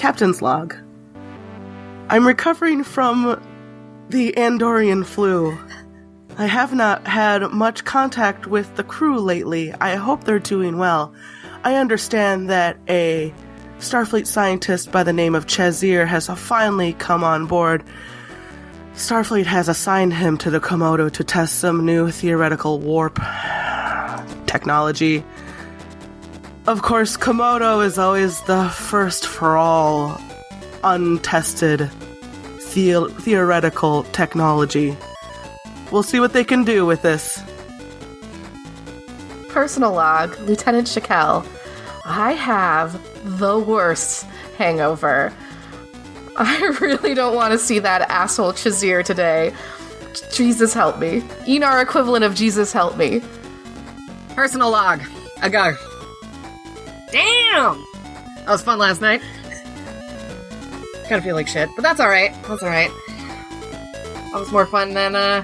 Captain's log. I'm recovering from the Andorian flu. I have not had much contact with the crew lately. I hope they're doing well. I understand that a Starfleet scientist by the name of Chazir has finally come on board. Starfleet has assigned him to the Komodo to test some new theoretical warp technology. Of course, Komodo is always the first for all untested theoretical technology. We'll see what they can do with this. Personal log, Lieutenant Shakel. I have the worst hangover. I really don't want to see that asshole Chazir today. Jesus help me. Enar equivalent of Jesus help me. Personal log. I go. Damn! That was fun last night. Kinda feel like shit, but that's alright. That's alright. That was more fun than, I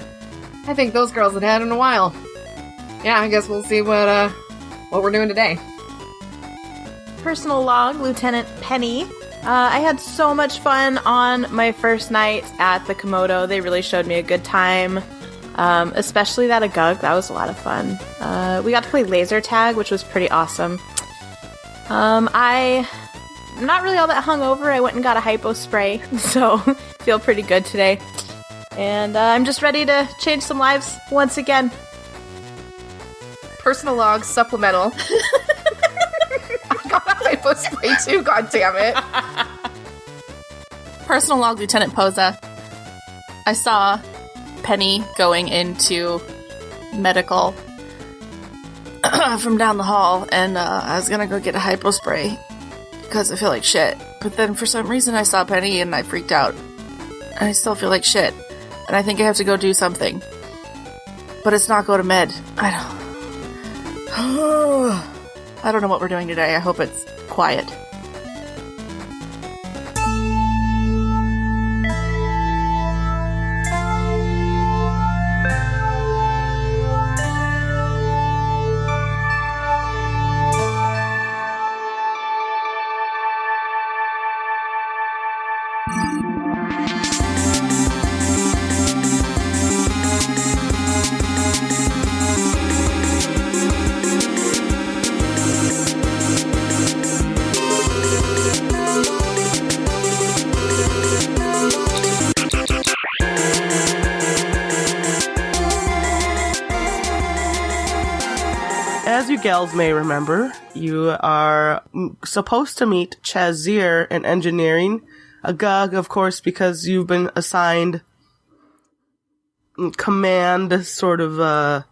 think those girls had in a while. Yeah, I guess we'll see what we're doing today. Personal log, Lieutenant Penny. I had so much fun on my first night at the Komodo. They really showed me a good time. Especially that Agug. That was a lot of fun. We got to play laser tag, which was pretty awesome. I'm not really all that hungover. I went and got a hypo spray, so feel pretty good today. And I'm just ready to change some lives once again. Personal log, supplemental. I got a hypo spray too, goddammit. Personal log, Lieutenant Posa. I saw Penny going into medical from down the hall, and I was gonna go get a hypo spray because I feel like shit. But then for some reason I saw Penny and I freaked out. And I still feel like shit. And I think I have to go do something. But it's not go to med. I don't know what we're doing today. I hope it's quiet. As you gals may remember, you are supposed to meet Chazir in engineering. Agug, of course, because you've been assigned command, sort of,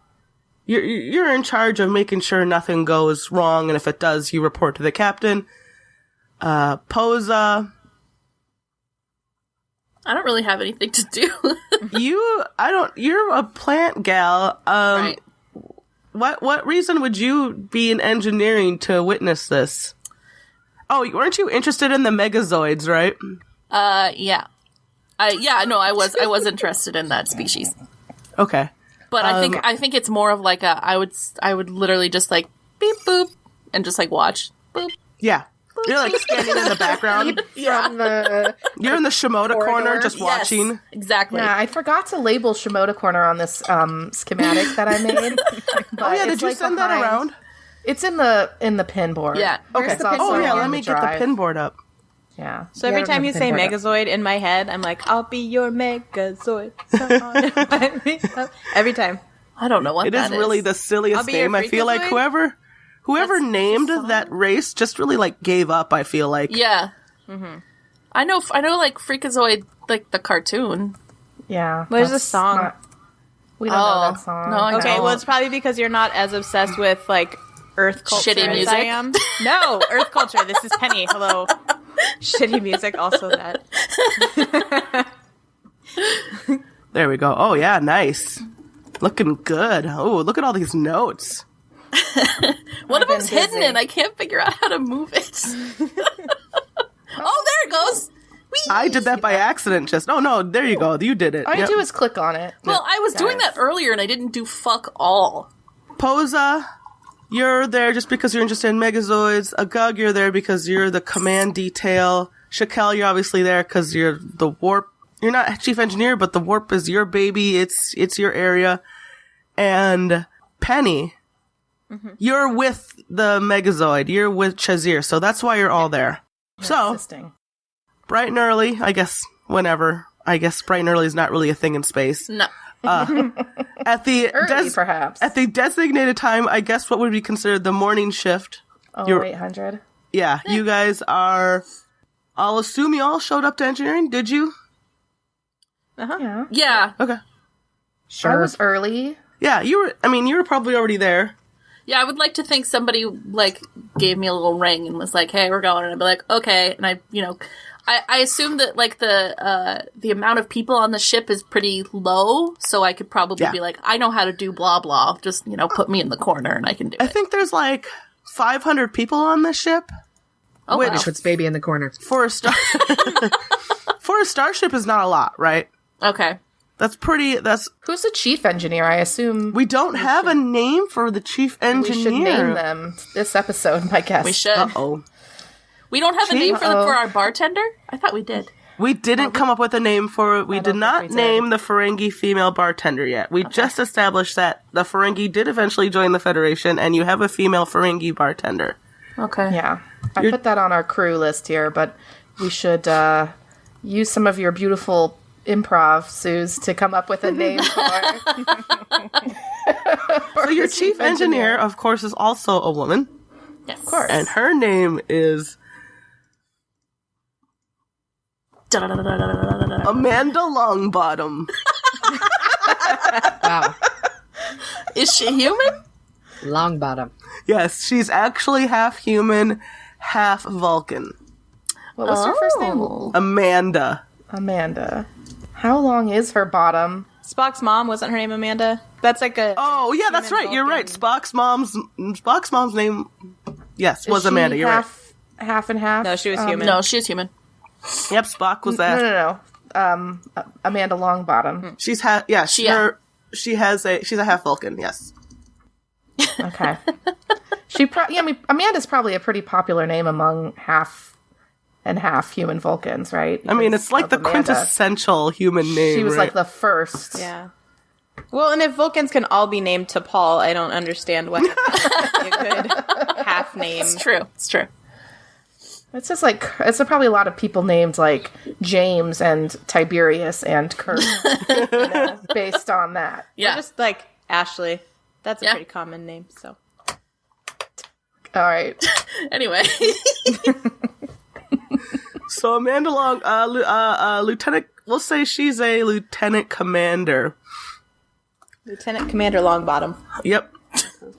you're in charge of making sure nothing goes wrong, and if it does, you report to the captain. Posa. I don't really have anything to do. You're a plant gal. Right. What reason would you be in engineering to witness this? Oh, weren't you interested in the Megazoids, right? Yeah. I was interested in that species. Okay. But I think it's more of like I would literally just like beep boop and just like watch. Boop. Yeah. You're like standing in the background. Yeah. You're in the Shimoda corner just watching. Yes, exactly. Yeah, I forgot to label Shimoda Corner on this schematic that I made. Oh yeah, did you send that around? It's in the pin board. Yeah. Okay. Let me get the pin board up. Yeah. So every time you say Megazoid in my head, I'm like, I'll be your Megazoid. Every time. I don't know what that is. It is really the silliest name. I feel like whoever named that race just really like gave up, I feel like. Yeah. Mm-hmm. I know like Freakazoid, like the cartoon. Yeah. Where's the song? We don't know that song. No, I don't. Okay, well, it's probably because you're not as obsessed with, like, Earth culture shitty music. as I am. No, Earth culture. This is Penny. Hello. Shitty music, also that. There we go. Oh, yeah, nice. Looking good. Oh, look at all these notes. One of them's hidden and I can't figure out how to move it. Oh, there it goes. Whee! I did that by accident just. Oh, no, there you go. You did it. All you do is click on it. Well, I was doing that earlier and I didn't do fuck all. Posa, you're there just because you're interested in Megazoids. Agug, you're there because you're the command detail. Shakel, you're obviously there because you're the warp. You're not chief engineer, but the warp is your baby. It's your area. And Penny, you're with the Megazoid. You're with Chazir, so that's why you're all there. So, Assisting. bright and early, I guess, whenever. I guess bright and early is not really a thing in space. No. At the Early, perhaps. At the designated time, I guess what would be considered the morning shift. Oh, 800. Yeah, you guys are... I'll assume you all showed up to engineering, did you? Yeah. Yeah. Okay. I was early. Yeah, you were probably already there. Yeah, I would like to think somebody, like, gave me a little ring and was like, hey, we're going. And I'd be like, okay. And I assume that, like, the amount of people on the ship is pretty low, so I could probably be like, I know how to do blah, blah. Just, put me in the corner and I can do it. I think there's, like, 500 people on this ship. Oh, which, wow. Puts baby in the corner. for a starship is not a lot, right? Okay. Who's the chief engineer? I assume we don't have a name for the chief engineer. we should name them this episode, my guess. We should. Uh-oh. We don't have a name for our bartender? I thought we did. We didn't come up with a name for it. We did not we did. name the Ferengi female bartender yet. We just established that the Ferengi did eventually join the Federation, and you have a female Ferengi bartender. Okay. Yeah. I put that on our crew list here, but we should use some of your beautiful improv, Suze, to come up with a name for So your chief engineer, of course, is also a woman. Yes. Of course. And her name is Amanda Longbottom. Wow. Is she human? Long bottom. Yes, she's actually half human, half Vulcan. What was her first name? Amanda. Amanda. How long is her bottom? Spock's mom, wasn't her name Amanda? That's like a... Oh, yeah, that's right. You're right. Spock's mom's name, yes, was Amanda. You're right. Half and half? No, she was human. No, she's human. Yep, Spock was that. No. Amanda Longbottom. She's she's a half Vulcan. Yes. Okay. Amanda's probably a pretty popular name among half and half human Vulcans, right? I mean, it's like Because the of Amanda. quintessential human name. She was right? like the first. Yeah. Well, and if Vulcans can all be named to Paul, I don't understand why a good half name. It's true. It's true. It's just like, it's probably a lot of people named like James and Tiberius and Kurt, based on that. Yeah. Or just like Ashley. That's a Yeah. pretty common name, so. All right. Anyway. So Amanda Lieutenant, we'll say she's a lieutenant commander. Lieutenant Commander Longbottom. Yep.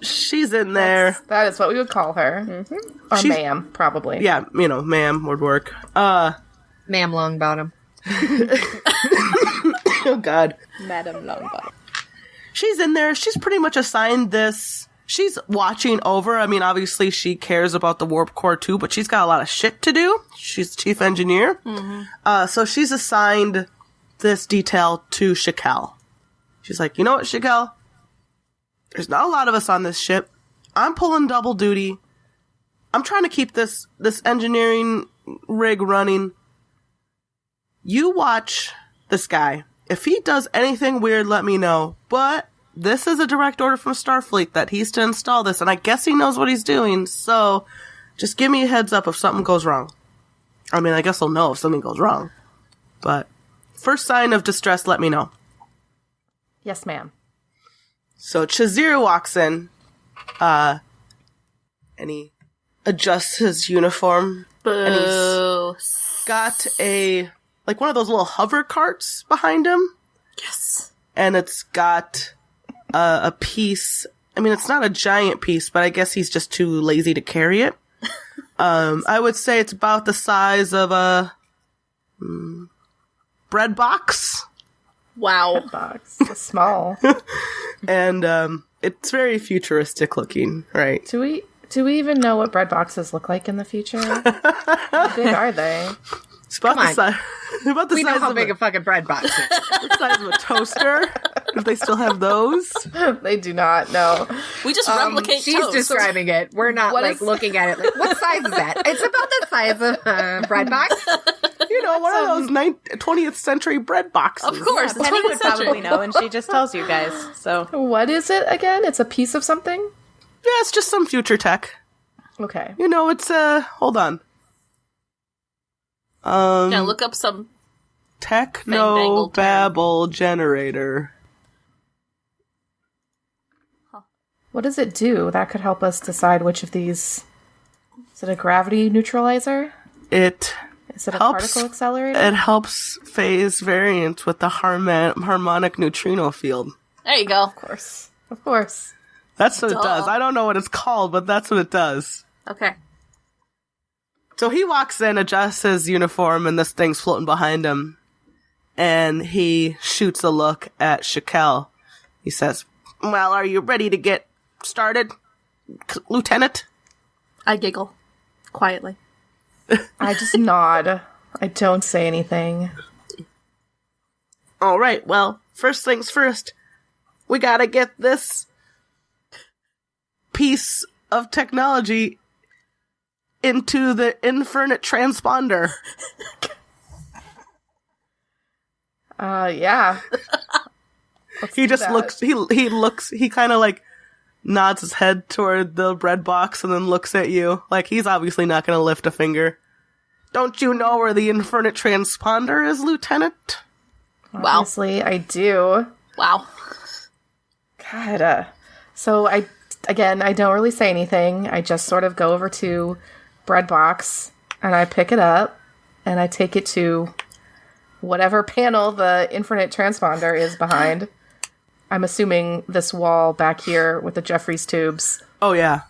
She's in there. That is what we would call her. Or She's- ma'am, probably. Yeah, ma'am would work. Ma'am long bottom. Oh God. Madam Longbottom. She's in there. She's pretty much assigned this. She's watching over. I mean, obviously she cares about the warp core too, but she's got a lot of shit to do. She's chief engineer. So she's assigned this detail to Shakel. She's like, you know what, Shakel? There's not a lot of us on this ship. I'm pulling double duty. I'm trying to keep this engineering rig running. You watch this guy. If he does anything weird, let me know. But this is a direct order from Starfleet that he's to install this, and I guess he knows what he's doing, so just give me a heads up if something goes wrong. I mean, I guess I'll know if something goes wrong. But first sign of distress, let me know. Yes, ma'am. So Chazir walks in, and he adjusts his uniform, and Boo. he's got one of those little hover carts behind him, Yes. and it's got a piece. I mean, it's not a giant piece, but I guess he's just too lazy to carry it. I would say it's about the size of a bread box. Wow. Box. It's small. And it's very futuristic looking, right? Do we even know what bread boxes look like in the future? How big are they? It's about Come the size. About the We know size how of big a fucking bread box is. the size of a toaster. If they still have those. They do not know. We just replicate She's toast. describing it. We're not What like is- looking at it like, what size is that? It's about the size of a bread box. You know, one of those 20th century bread boxes. Of course, the Penny 20th would century. probably know, and she just tells you guys. So What is it again? It's a piece of something? Yeah, it's just some future tech. Okay. You know, it's hold on. Yeah, look up some. Technobabble generator. What does it do? That could help us decide which of these... Is it a gravity neutralizer? It Is it a helps. particle accelerator? It helps phase variance with the harmonic neutrino field. There you go. Of course. Of course. That's what it Duh. does. I don't know what it's called, but that's what it does. Okay. So he walks in, adjusts his uniform, and this thing's floating behind him. And he shoots a look at Shakel. He says, "Well, are you ready to get started, Lieutenant?" I giggle quietly. I just nod. I don't say anything. All right, well, first things first. We gotta get this piece of technology into the infinite transponder. Yeah. He just that. looks, he looks, he kind of like nods his head toward the bread box and then looks at you. Like he's obviously not gonna lift a finger. Don't you know where the infinite transponder is, Lieutenant? Wow. Obviously, I do. Wow. God. So I don't really say anything. I just sort of go over to bread box and I pick it up and I take it to whatever panel the infinite transponder is behind. I'm assuming this wall back here with the Jeffries tubes Oh yeah.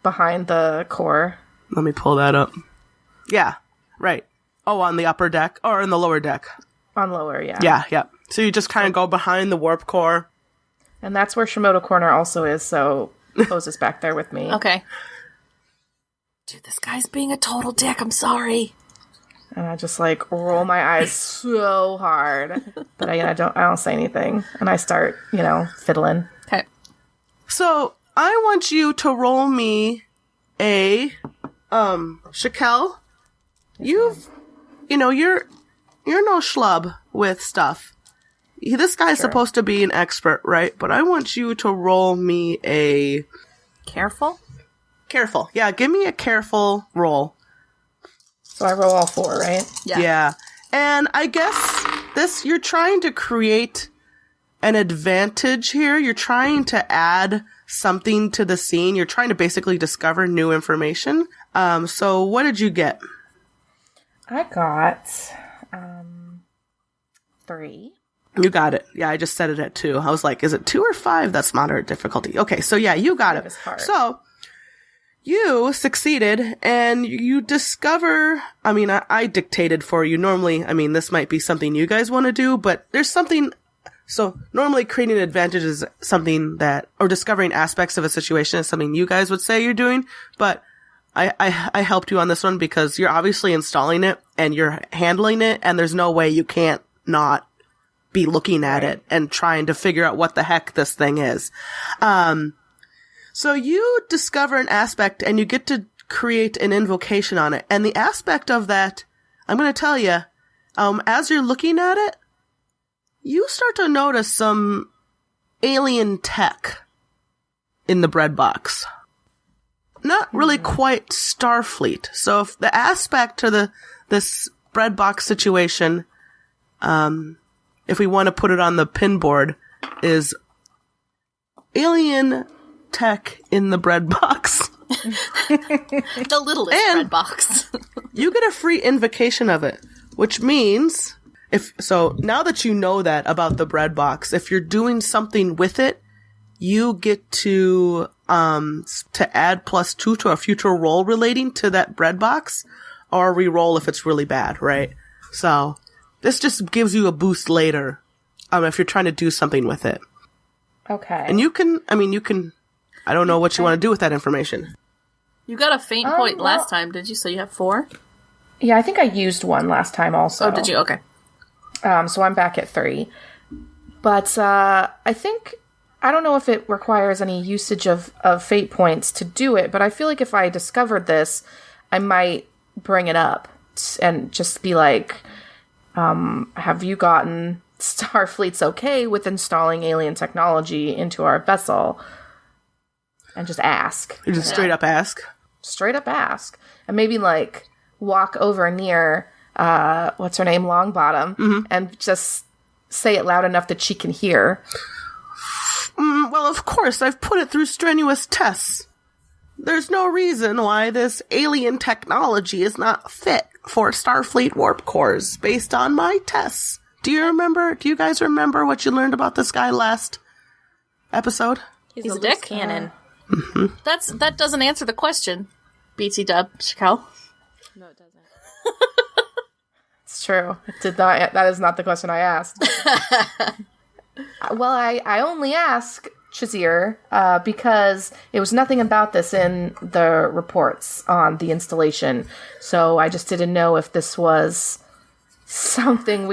behind the core. Let me pull that up. Yeah, right. Oh, on the upper deck or in the lower deck. On lower, yeah. Yeah. So you just kind of go behind the warp core. And that's where Shimoda Corner also is, so Pose is back there with me. Okay. Dude, this guy's being a total dick. I'm sorry. And I just like roll my eyes so hard. But I don't say anything. And I start, fiddling. Okay. So I want you to roll me a Shakel. You're no schlub with stuff. This guy's supposed to be an expert, right? But I want you to roll me a Careful. careful. Yeah, give me a careful roll. So I roll all 4, right? Yeah. And I guess you're trying to create an advantage here. You're trying to add something to the scene. You're trying to basically discover new information. So what did you get? I got 3. You got it. Yeah, I just set it at 2. I was like, is it 2 or 5? That's moderate difficulty. Okay, so yeah, you got it. was hard. So you succeeded and you discover, I dictated for you. Normally, this might be something you guys want to do, but there's something. So normally creating an advantage is something or discovering aspects of a situation is something you guys would say you're doing, but I helped you on this one because you're obviously installing it and you're handling it and there's no way you can't not be looking at it and trying to figure out what the heck this thing is. So you discover an aspect and you get to create an invocation on it. And the aspect of that, I'm going to tell you, as you're looking at it, you start to notice some alien tech in the bread box. Not really quite Starfleet. So if the aspect to this bread box situation, if we want to put it on the pin board, is alien tech in the bread box. The littlest And- bread box. You get a free invocation of it, which means now that you know that about the bread box, if you're doing something with it, you get to add +2 to a future roll relating to that bread box, or re-roll if it's really bad, right? So this just gives you a boost later, if you're trying to do something with it. Okay. And you can, I don't know what you want to do with that information. You got a faint point last time, did you? So you have 4? Yeah, I think I used one last time also. Oh, did you? Okay. So I'm back at 3. But I think, I don't know if it requires any usage of fate points to do it, but I feel like if I discovered this, I might bring it up and just be like, have you gotten Starfleet's okay with installing alien technology into our vessel? And just ask. You just straight up ask? Straight up ask. And maybe, like, walk over near, what's her name, Longbottom, and just say it loud enough that she can hear. Well, of course, I've put it through strenuous tests. There's no reason why this alien technology is not fit for Starfleet warp cores based on my tests. Do you guys remember what you learned about this guy last episode? He's a loose dick? cannon. That doesn't answer the question, BT Dub, Chical. No, it doesn't. It's true. It did not. That is not the question I asked. Well, I only ask Chazir because it was nothing about this in the reports on the installation. So I just didn't know if this was something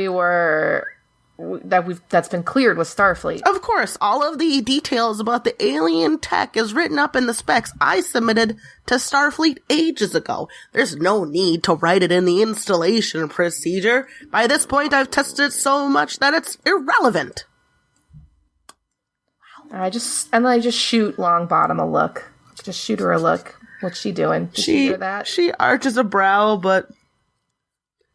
that's been cleared with Starfleet. Of course, all of the details about the alien tech is written up in the specs I submitted to Starfleet ages ago. There's no need to write it in the installation procedure. By this point, I've tested it so much that it's irrelevant. I just shoot Longbottom a look. Just shoot her a look. What's she doing? Did she hear that? She arches a brow, but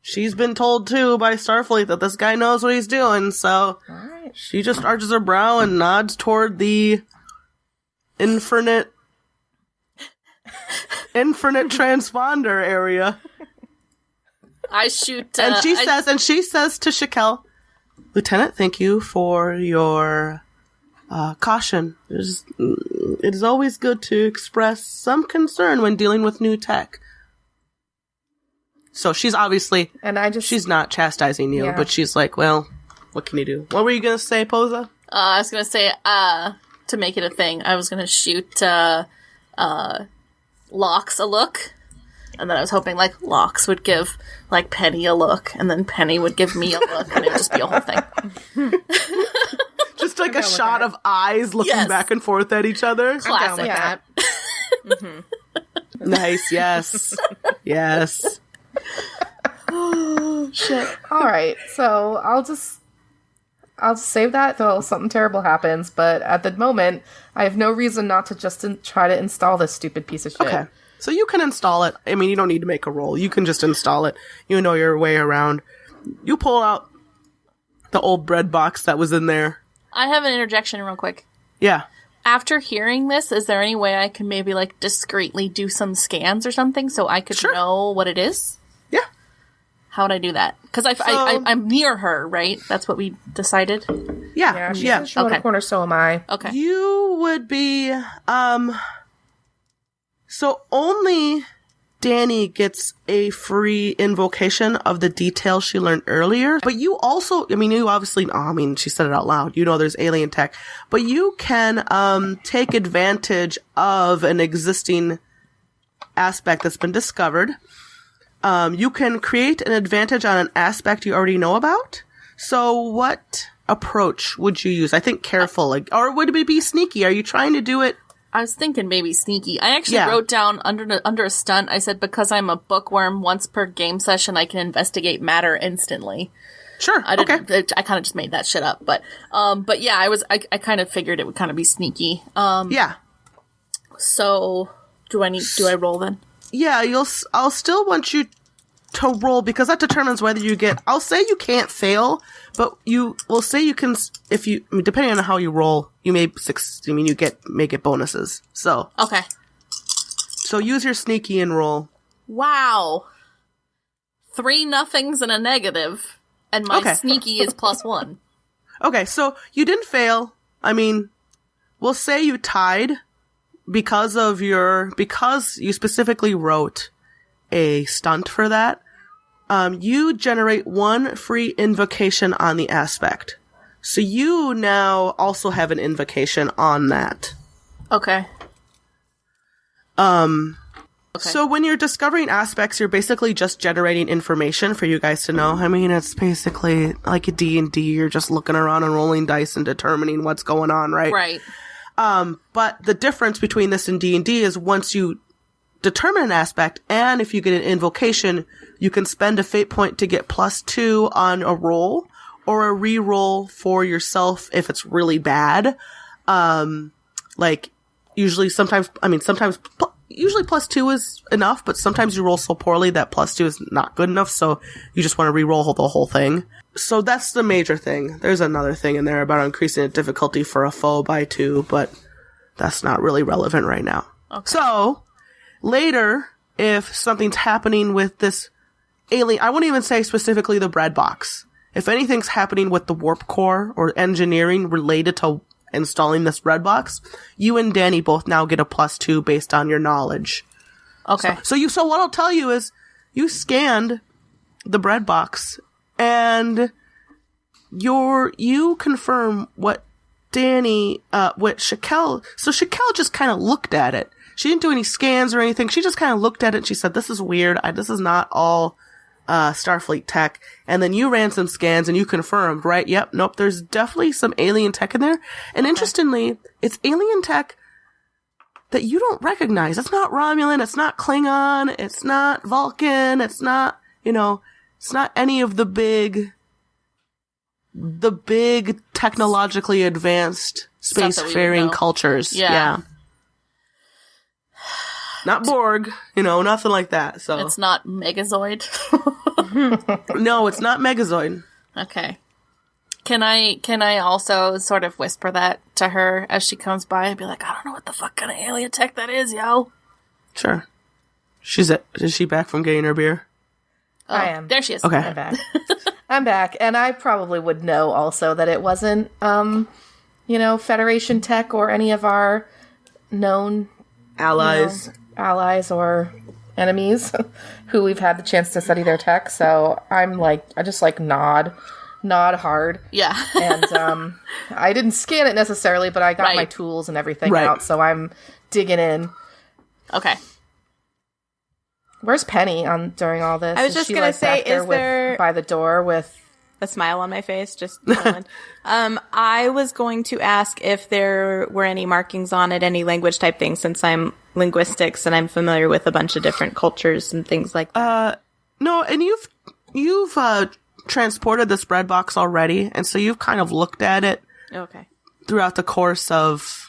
she's been told too by Starfleet that this guy knows what he's doing, so Alright. she just arches her brow and nods toward the infinite transponder area. I shoot... And she says to Shakel, Lieutenant, thank you for your caution. It is always good to express some concern when dealing with new tech. So she's obviously, she's not chastising you, but she's like, well, what can you do? What were you going to say, Posa? I was going to say, to make it a thing, I was going to shoot Lox a look. And then I was hoping, like, Lox would give, like, Penny a look, and then Penny would give me a look, and it would just be a whole thing. Just like a shot of eyes looking back and forth at each other. Classic. Yeah. Nice, yes. Yes. Oh, shit. Alright, so I'll just save that till something terrible happens, but at the moment, I have no reason not to just try to install this stupid piece of shit. Okay. So you can install it. I mean, you don't need to make a roll. You can just install it. You know your way around. You pull out the old bread box that was in there. I have an interjection real quick. Yeah. After hearing this, is there any way I can maybe, like, discreetly do some scans or something so I could know what it is? Yeah. How would I do that? Because I'm near her, right? That's what we decided? Yeah. She's in the shoulder corner, so am I. Okay. You would be, so only Danny gets a free invocation of the details she learned earlier. But you also, you obviously, she said it out loud. You know there's alien tech. But you can take advantage of an existing aspect that's been discovered. You can create an advantage on an aspect you already know about. So what approach would you use? I think careful, or would it be sneaky? Are you trying to do it? I was thinking maybe sneaky. I actually wrote down under a stunt, I said, because I'm a bookworm, once per game session, I can investigate matter instantly. Sure. I kind of just made that shit up, but yeah, I kind of figured it would kind of be sneaky. Yeah. So do I roll then? Yeah, I'll still want you to roll because that determines whether you get, I'll say you can't fail, but we'll say you can, depending on how you roll, you may may get bonuses. So. Okay. So use your sneaky and roll. Wow. 3 nothings and a negative, and my sneaky is +1. Okay, so you didn't fail. We'll say you tied because you specifically wrote a stunt for that. You generate 1 free invocation on the aspect. So you now also have an invocation on that. Okay. But So when you're discovering aspects, you're basically just generating information for you guys to know. I mean, it's basically like a D&D. You're just looking around and rolling dice and determining what's going on, right? Right. But the difference between this and D&D is once you determine an aspect, and if you get an invocation, you can spend a fate point to get +2 on a roll or a re-roll for yourself if it's really bad. Like usually usually +2 is enough, but sometimes you roll so poorly that +2 is not good enough, so you just want to re-roll the whole thing. So that's the major thing. There's another thing in there about increasing the difficulty for a foe by 2, but that's not really relevant right now. Okay. So, later, if something's happening with this alien, I won't even say specifically the bread box. If anything's happening with the warp core or engineering related to installing this bread box, you and Danny both now get a +2 based on your knowledge. Okay. So what I'll tell you is, you scanned the bread box, and you confirm what Shakel, so Shakel just kind of looked at it. She didn't do any scans or anything. She just kind of looked at it and she said, this is weird. This is not all Starfleet tech. And then you ran some scans and you confirmed, right? Yep. Nope. There's definitely some alien tech in there. And interestingly, it's alien tech that you don't recognize. It's not Romulan. It's not Klingon. It's not Vulcan. It's not, it's not any of the big technologically advanced spacefaring cultures. Yeah. Not Borg, nothing like that. So it's not Megazoid. No, it's not Megazoid. Okay. Can I also sort of whisper that to her as she comes by and be like, I don't know what the fuck kind of alien tech that is, yo. Sure. Is she back from getting her beer? Oh, I am. There she is. Okay. I'm back. I'm back, and I probably would know also that it wasn't, Federation tech or any of our known allies or enemies who we've had the chance to study their tech. So I just nod hard. Yeah. And I didn't scan it necessarily, but I got my tools and everything out, so I'm digging in. Okay. Where's Penny during all this? I was just gonna say, is there by the door with a smile on my face? Just I was going to ask if there were any markings on it, any language type things, since I'm linguistics and I'm familiar with a bunch of different cultures and things like that. No, and you've transported this bread box already, and so you've kind of looked at it. Okay. Throughout the course of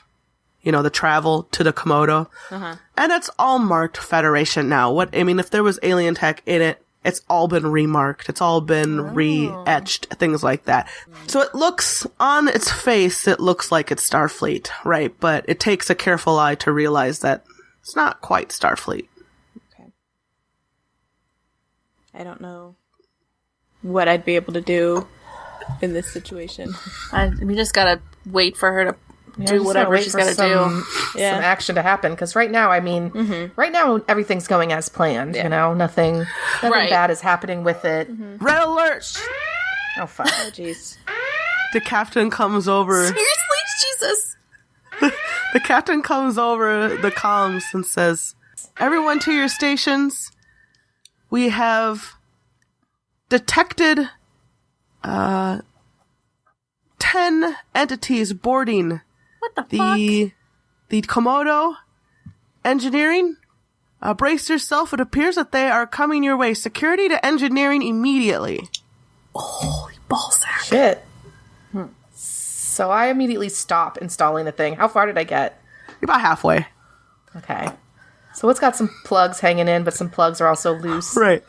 the travel to the Komodo. Uh-huh. And it's all marked Federation now. If there was alien tech in it, it's all been remarked. It's all been re-etched, things like that. So it looks, on its face, it looks like it's Starfleet, right? But it takes a careful eye to realize that it's not quite Starfleet. Okay. I don't know what I'd be able to do in this situation. We just gotta wait for her to do whatever she's got to do. Some action to happen, because right now, right now everything's going as planned. Nothing bad is happening with it. Red alert! Oh fuck! Oh jeez. The captain comes over. Seriously, Jesus. The captain comes over the comms and says, "Everyone to your stations. We have detected 10 entities boarding What the fuck? The Komodo engineering. Brace yourself. It appears that they are coming your way. Security to engineering immediately." Holy ballsack. Shit. So I immediately stop installing the thing. How far did I get? You're about halfway. Okay. So it's got some plugs hanging in, but some plugs are also loose. Right.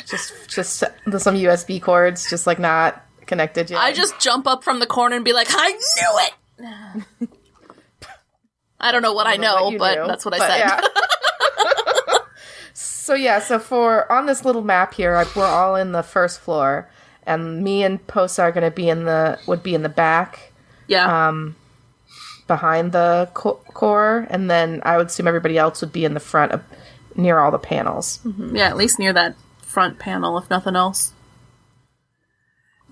Just some USB cords, just not connected yet. I just jump up from the corner and be like, I knew it! I don't know what I know, but that's what I said. Yeah. So on this little map here, we're all in the first floor, and me and Posa are going to be would be in the back. Yeah. Behind the core, and then I would assume everybody else would be in the front, near all the panels. Mm-hmm. Yeah, at least near that front panel, if nothing else.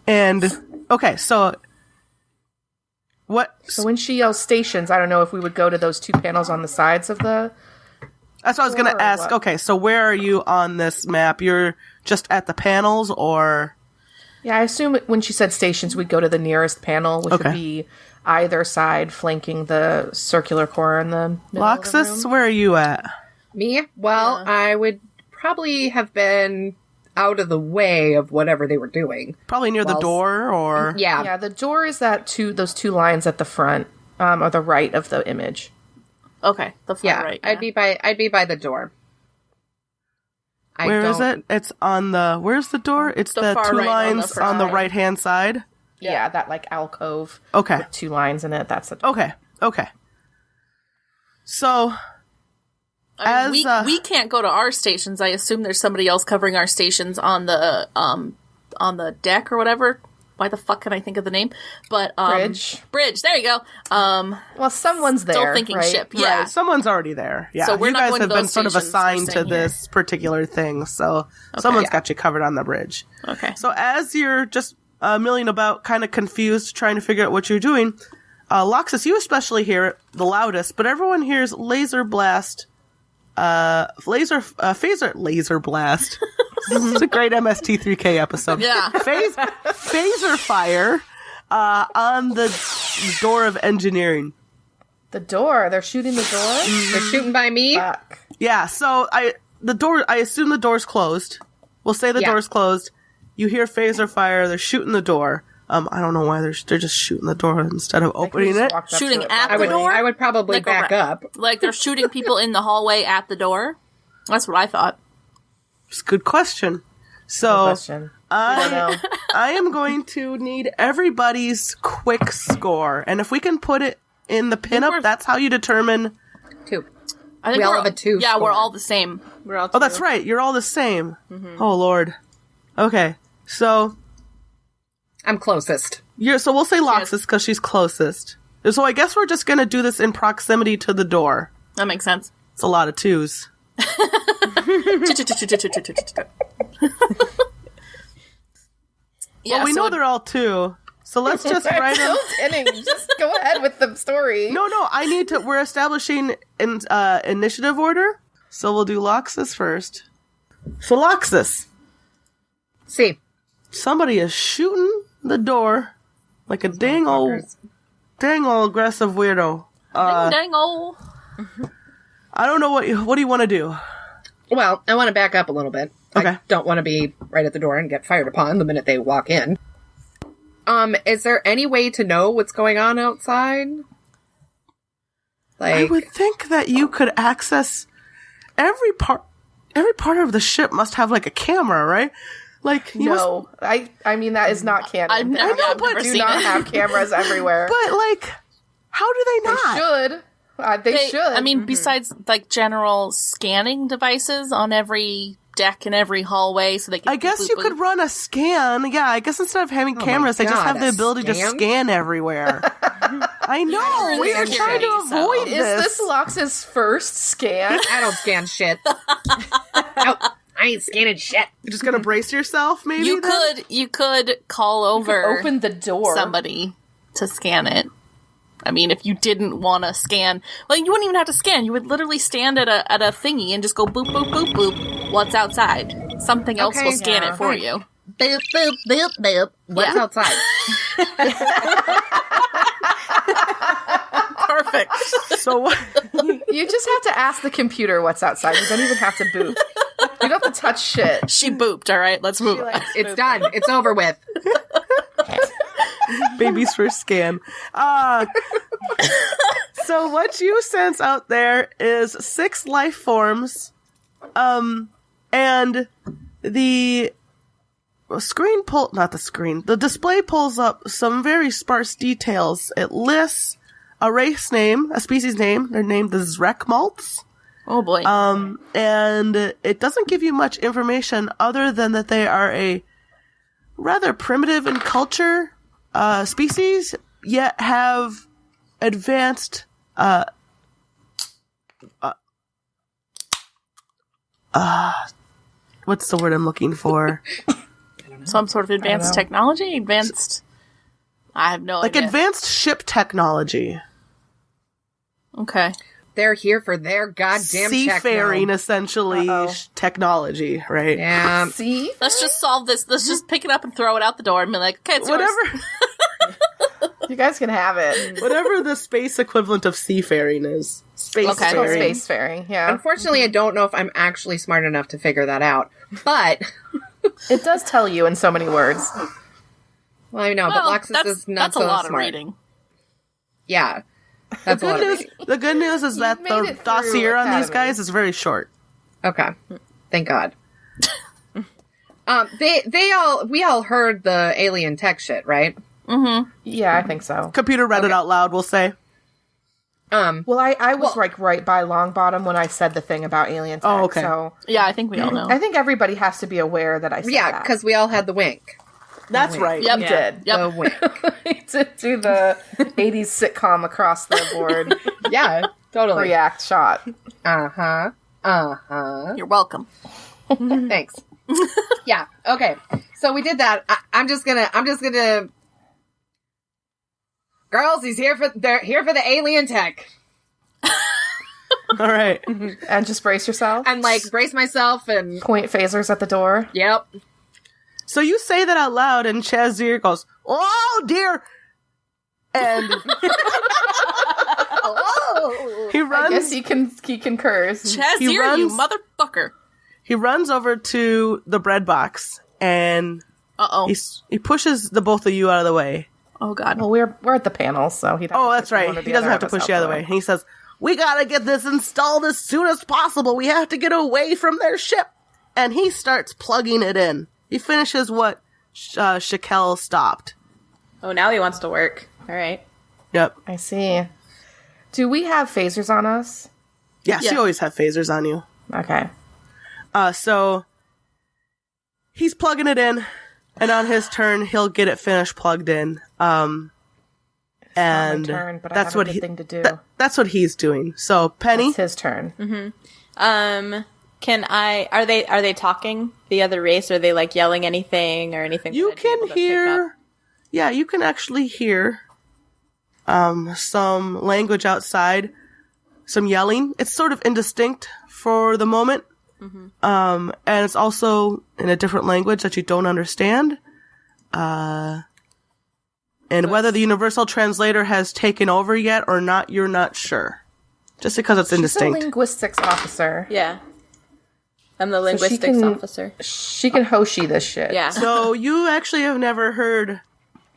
And, okay, so what? So when she yells stations, I don't know if we would go to those two panels on the sides of the That's what I was going to ask. what? Okay, so where are you on this map? You're just at the panels, or? Yeah, I assume when she said stations, we'd go to the nearest panel, which Okay. would be either side flanking the circular core in the middle of the Loxus, room. where are you at? Me? Well, I would probably have been out of the way of whatever they were doing. Probably near the Well, door, or? Yeah. Yeah, the door is those two lines at the front, or the right of the image. Okay, the far Yeah. right. I'd be by the door. Where is it? It's on the... Where's the door? It's The the far two right on the lines on the front. right-hand side? Yeah, that like alcove Okay. with two lines in it. That's the door. Okay. So, I mean, as, we can't go to our stations. I assume there's somebody else covering our stations on the deck or whatever. Why the fuck can I think of the name? But Bridge. There you go. Well, someone's there. Still thinking right? ship. Yeah. right, someone's already there. Yeah, So we're you not guys going to have been those sort of stations, we're assigned to staying here. this particular thing, so someone's got you covered on the bridge. Okay. So as you're just milling about, kind of confused, trying to figure out what you're doing, Loxus, you especially hear it the loudest, but everyone hears laser blast, laser blast. It's a great MST3K episode. Yeah. Phaser fire on the door of engineering. The door. They're shooting the door. They're shooting by me. Fuck. Yeah, so I assume the door's closed. We'll say the Yeah. door's closed. You hear phaser fire, they're shooting the door. I don't know why they're just shooting the door instead of opening it. Shooting at I the would door? I would probably Like back up. Like they're shooting people in the hallway at the door? That's what I thought. It's a good question. Good So question. I don't know. I am going to need everybody's quick score. And if we can put it in the pinup, we're- that's how you determine. 2. I think We all we're have a 2 Yeah, score. we're all the same. We're all Oh, that's right. You're all the same. Mm-hmm. Oh, Lord. Okay. So I'm closest. so we'll say Loxus because she's closest. So I guess we're just going to do this in proximity to the door. That makes sense. It's a lot of twos. Yeah, Well, we so know they're all two. So let's just write them. Just go ahead with the story. No, I need to. We're establishing initiative order. So we'll do Loxus first. So Loxus, See. somebody is shooting the door like a dang old aggressive weirdo. dang ol'. I don't know what do you want to do? Well, I want to back up a little bit. Okay. I don't want to be right at the door and get fired upon the minute they walk in. Is there any way to know what's going on outside? I Like, would think that you could access every part of the ship must have like a camera, right? Like you must, No, I mean that is not canon. I've never do seen not it. have cameras everywhere. but like, how do they They not? should. They should. I mean, besides like general scanning devices on every deck and every hallway, so they can. I guess you could run a scan. Yeah, I guess instead of having cameras, they just God, have the a ability to scan? scan everywhere. I know. We are Security, trying to so- avoid is this. this Lox's first scan? I don't scan shit. Nope. I ain't scanning shit. You're just gonna brace yourself, maybe. You could call over Open the door. somebody to scan it. I mean, if you didn't want to scan, well, you wouldn't even have to scan. You would literally stand at a thingy and just go boop boop boop boop. What's outside? Something else Okay, will scan yeah. it for you. Boop, boop, boop, boop. What's Yeah. outside? Perfect. So what? You just have to ask the computer what's outside. You don't even have to boot. You don't have to touch shit. She booped. All right, let's move. on. It's done. It's over with. Baby's first scan. So what you sense out there is 6 life forms, and the the display pulls up some very sparse details. It lists a race name, a species name. They're named the Zrekmalts. Oh boy. And it doesn't give you much information other than that they are a rather primitive in culture species, yet have advanced what's the word I'm looking for? Some sort of advanced technology? Advanced... I have no Like idea. advanced ship technology. Okay. they're here for their goddamn seafaring, techno. essentially, technology, right? Yeah. See? Let's just solve this. Let's just pick it up and throw it out the door and be like, okay, it's yours. Whatever, You guys can have it. whatever the space equivalent of seafaring is. Okay. Spacefaring. Spacefaring, yeah. Unfortunately, I don't know if I'm actually smart enough to figure that out. But, It does tell you in so many words. well, I know, but Well, Loxus is not that's so a lot smart. of reading. Yeah. That's a lot of reading. The good news is that made the it through dossier on these Academy. guys is very short. Okay. Thank God. We all heard the alien tech shit, right? Yeah, I think so. Computer read it out loud, we'll say. Well, I was like right by Longbottom when I said the thing about alien tech. Oh, okay. So Yeah, I think we all know. I think everybody has to be aware that I said Yeah, that. because we all had the wink. That's right. Yep. You did. Yep. The wink. To do the 80s sitcom across the board Yeah, totally. react shot. Uh-huh. Uh-huh. You're welcome. Thanks. Yeah, okay. So we did that. I'm just gonna girls, they're here for the alien tech. All right. And just brace yourself. And like brace myself and Point phasers at the door. yep. So you say that out loud, and Chazir goes, "Oh dear!" And he I runs. guess he concurs. Chazir, you runs- motherfucker. He runs over to the bread box, and Uh-oh. he pushes the both of you out of the way. Oh, God. Well, we're at the panel, so he'd have Oh, to that's push one right. or the He doesn't other have to of us push out you out of the way. And he says, "We gotta get this installed as soon as possible. We have to get away from their ship." And he starts plugging it in. He finishes what Shakel stopped. Oh, now he wants to work. All right. Yep. I see. Do we have phasers on us? Yes, Yeah. you always have phasers on you. Okay. So he's plugging it in, and on his turn, he'll get it finished plugged in. And my turn, but I that's have a what good thing to do. That's what he's doing. So Penny, It's his turn. Can I? Are they talking? The other race? Are they like yelling anything or anything? you that I'd be able can to pick up? hear. Yeah, you can actually hear some language outside, some yelling. It's sort of indistinct for the moment. And it's also in a different language that you don't understand. And whether the universal translator has taken over yet or not, you're not sure. Just because it's She's a indistinct. linguistics officer. Yeah. I'm the So she linguistics can- officer. She can Hoshi this shit. Yeah. So you actually have never heard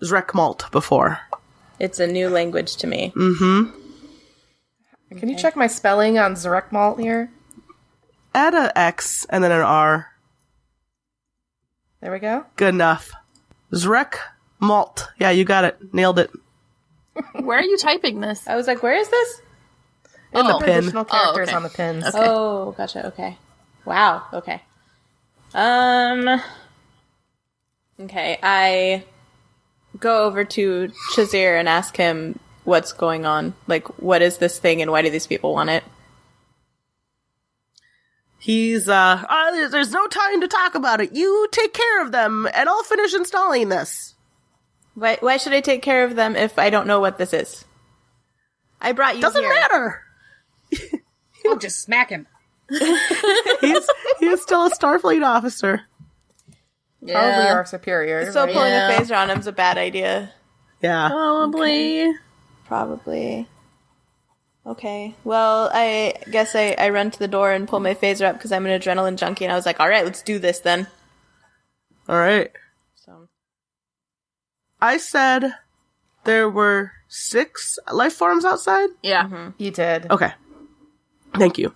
Zrekmalt before. It's a new language to me. Can you check my spelling on Zrekmalt here? Add a X and then an R. There we go. Good enough. Zrekmalt. Yeah, you got it. Nailed it. Where are you typing this? I was like, where is this? In the pin. Additional characters okay. on the pins. Okay. Oh, gotcha. Okay. Wow. Okay. Okay. I go over to Chazir and ask him what's going on. Like, what is this thing and why do these people want it? He's, there's no time to talk about it. You take care of them, and I'll finish installing this. Why should I take care of them if I don't know what this is? I brought you Doesn't here. matter. I'll just smack him. He's still a Starfleet officer. Probably our superior. So right? pulling Yeah. a phaser on him's a bad idea. Yeah. Probably. Probably. Okay. Well, I guess I run to the door and pull my phaser up because I'm an adrenaline junkie, and I was like, all right, let's do this then. All right. So I said there were 6 life forms outside? Yeah. You did. Okay. Thank you.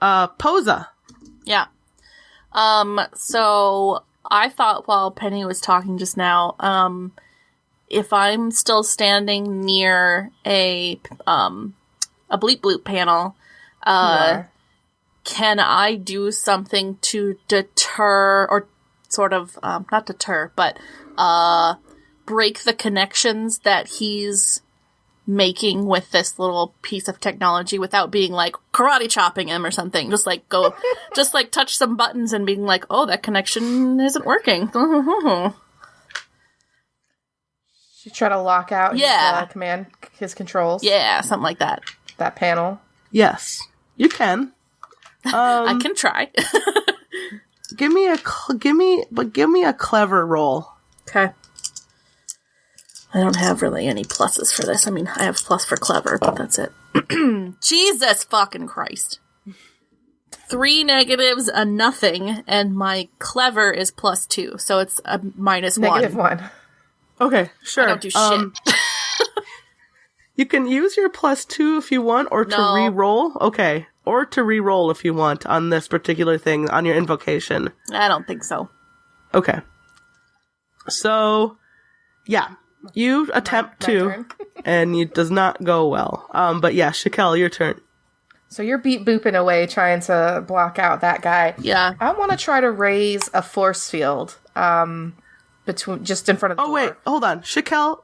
Posa. Yeah. So I thought while Penny was talking just now, if I'm still standing near a bleep bloop panel, are. can I do something to deter or sort of, not deter, but, break the connections that he's making with this little piece of technology without being like karate chopping him or something? Just like go, just like touch some buttons and being like, oh, that connection isn't working. She tried to lock out Yeah. his controls. Yeah, something like that. That panel. Yes, you can. I can try. Give me a clever roll. Okay. I don't have really any pluses for this. I mean, I have plus for clever, but that's it. Jesus fucking Christ. 3 negatives, a nothing, and my clever is +2, so it's a -1. -1. Okay, sure. I don't do shit. You can use your +2 if you want, or to No. re-roll. Okay. Or to re-roll if you want on this particular thing, on your invocation. I don't think so. Okay. So, yeah. You attempt My to, turn. and it does not go well. But yeah, Shakel, your turn. So you're beat booping away trying to block out that guy. Yeah. I want to try to raise a force field between just in front of the door. Oh, wait. Hold on. Shakel,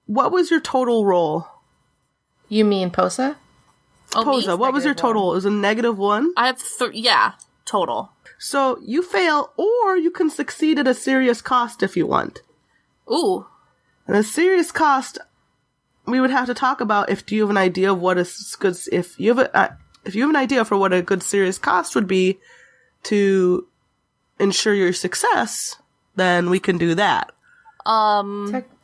what was your total roll? You mean Posa? Oh, me? Posa, what was your total? It was a -1? I have total. So you fail, or you can succeed at a serious cost if you want. Ooh. And a serious cost, we would have to talk about if do you have an idea of what is good. If you have an idea for what a good serious cost would be to ensure your success, then we can do that.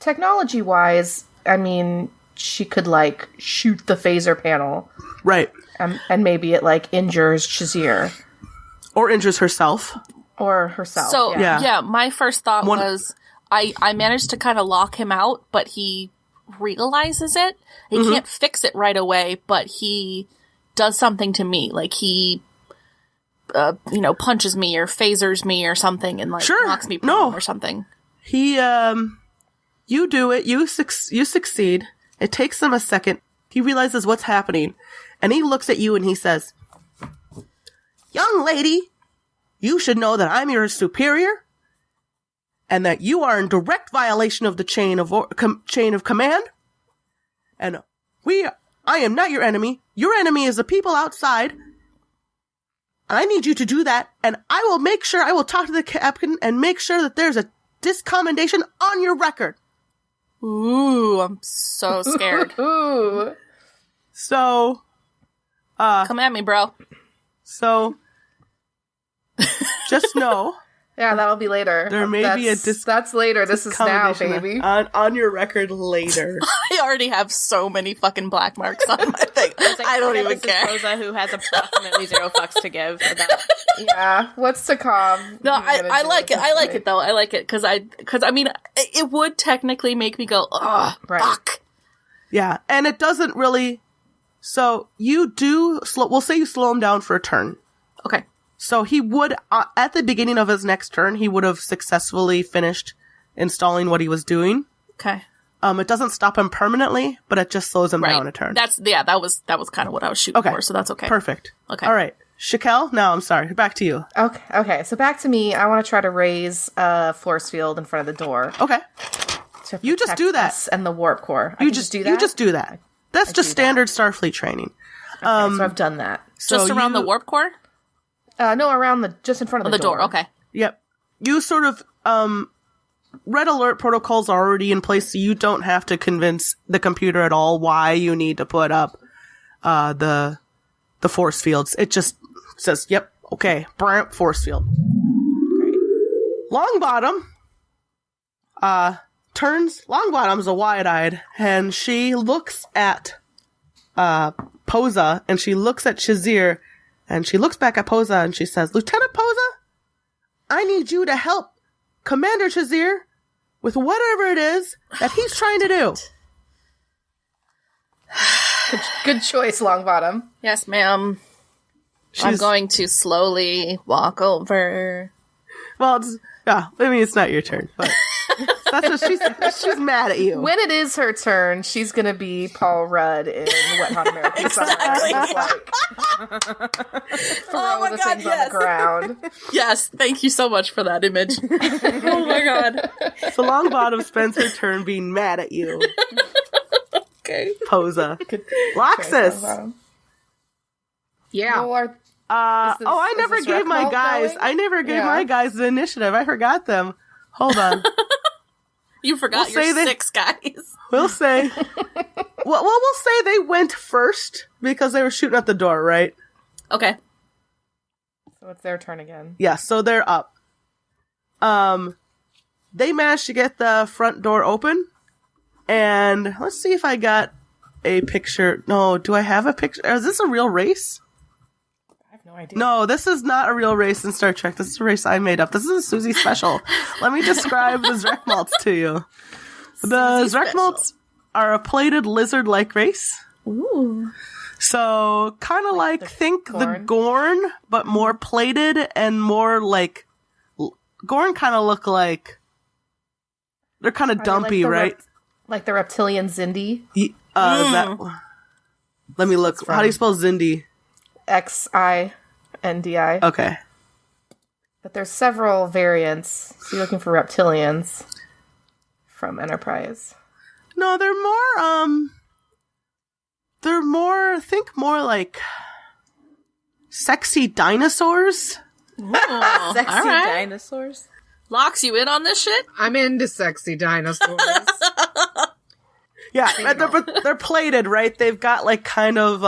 Technology-wise, I mean, she could, like, shoot the phaser panel, Right. and maybe it, like, injures Shazir. Or injures herself. Or herself. So, yeah. yeah, my first thought was I managed to kind of lock him out, but he realizes it. He can't fix it right away, but he does something to me. Like, he, punches me or phasers me or something and, like, Sure. knocks me prone No. or something. He, you do it. You succeed. It takes him a second. He realizes what's happening, and he looks at you and he says, "Young lady, you should know that I'm your superior, and that you are in direct violation of the chain of command. And I am not your enemy. Your enemy is the people outside. I need you to do that, and I will talk to the captain and make sure that there's a discommendation on your record." Ooh, I'm so scared. Ooh. So, Come at me, bro. so, just know Yeah, that'll be later. there may be a That's later. This is now, discommendation baby. on your record later. I already have so many fucking black marks on my thing. I don't even This is care. Posa, who has approximately 0 fucks to give about. Yeah. What's to come? No, You're gonna I do like at it. this I like point. it though. I like it because I mean, it would technically make me go, ugh, Right. fuck. Yeah, and it doesn't really. So you do. We'll say you slow him down for a turn. Okay. So he would, at the beginning of his next turn, he would have successfully finished installing what he was doing. Okay. It doesn't stop him permanently, but it just slows him Right. down a turn. That was kind of what I was shooting Okay. for, so that's okay. Perfect. Okay. All right. Shakel, no, I'm sorry. Back to you. Okay. So back to me. I want to try to raise a force field in front of the door. Okay. To You just protect do that. us and the warp core. I You can just do that. You just do that. That's just do that. standard Starfleet training. Okay, so I've done that. Just So around you- the warp core? No, around just in front of The door, okay. Yep. You sort of, red alert protocols are already in place, so you don't have to convince the computer at all why you need to put up, the force fields. It just says, yep, okay, brr, force field. Great. Longbottom, Longbottom's a wide-eyed, and she looks at, Posa, and she looks at Shazir, and she looks back at Posa, and she says, "Lieutenant Posa, I need you to help Commander Shazir with whatever it is that he's trying to do." Good choice, Longbottom. Yes, ma'am. I'm She's- going to slowly walk over. Well, it's not your turn, but that's what she's mad at you. When it is her turn, she's gonna be Paul Rudd in Wet Hot American Summer. Just, like, throw Oh my the God, things on yes. the ground. Yes, thank you so much for that image. Oh my god. So Longbottom spends her turn being mad at you, Okay. Posa. Loxus. Longbottom. Yeah. Your- I is never this gave rec my malt guys. going? I never gave Yeah. my guys the initiative. I forgot them. Hold on. You forgot We'll say your they- 6 guys. We'll say well, we'll say they went first because they were shooting at the door, right? Okay. So it's their turn again. Yeah, so they're up. They managed to get the front door open, and let's see if I got a picture. No, do I have a picture? Is this a real race? I have no idea. No, this is not a real race in Star Trek. This is a race I made up. This is a Susie special. Let me describe the Zrekmalts to you. The Zrekmalts are a plated lizard-like race. Ooh. So, kind of like, think Gorn. the Gorn, but more plated and more like... Gorn kind of look like... They're kind of dumpy, right? Like the reptilian Zindi? Is that... Let me look. How do you spell Zindi? Xindi. Okay. But there's several variants. So you're looking for reptilians from Enterprise. No, think more like sexy dinosaurs. Oh, Sexy all right. dinosaurs. Locks you in on this shit? I'm into sexy dinosaurs. Yeah, but they're plated, right? They've got like kind of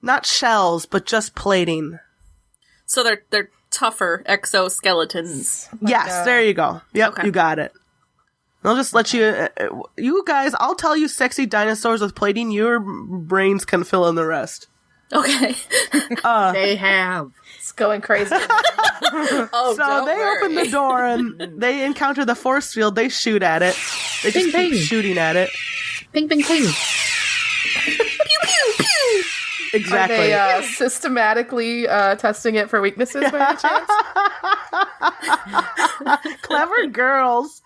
not shells, but just plating. So they're tougher exoskeletons. Yes, there you go. Yep, Okay. You got it. I'll just let you, you guys, I'll tell you sexy dinosaurs with plating, your brains can fill in the rest. Okay. They have. It's going crazy. Oh, So don't they worry. open the door and they encounter the force field, they shoot at it. They just Ping, keep ping. shooting at it. Ping, ping, ping. Exactly. Are they systematically testing it for weaknesses by any chance? Clever girls.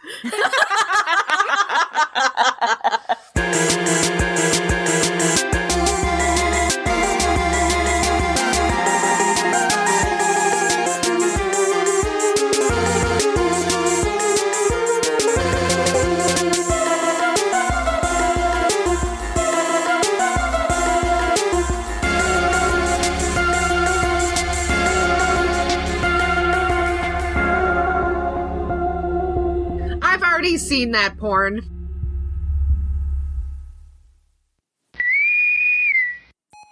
I've already seen that porn.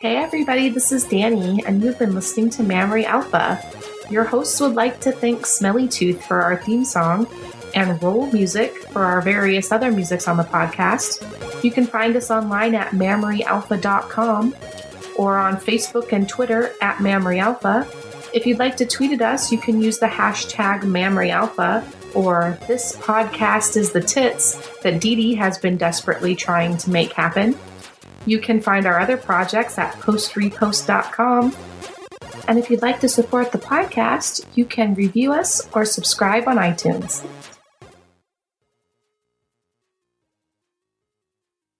Hey everybody, this is Danny, and you've been listening to Mammary Alpha. Your hosts would like to thank Smelly Tooth for our theme song and Roll Music for our various other musics on the podcast. You can find us online at mammaryalpha.com or on Facebook and Twitter at mammaryalpha. If you'd like to tweet at us, you can use the hashtag mammaryalpha or this podcast is the tits that Dee Dee has been desperately trying to make happen. You can find our other projects at postrepost.com. And if you'd like to support the podcast, you can review us or subscribe on iTunes.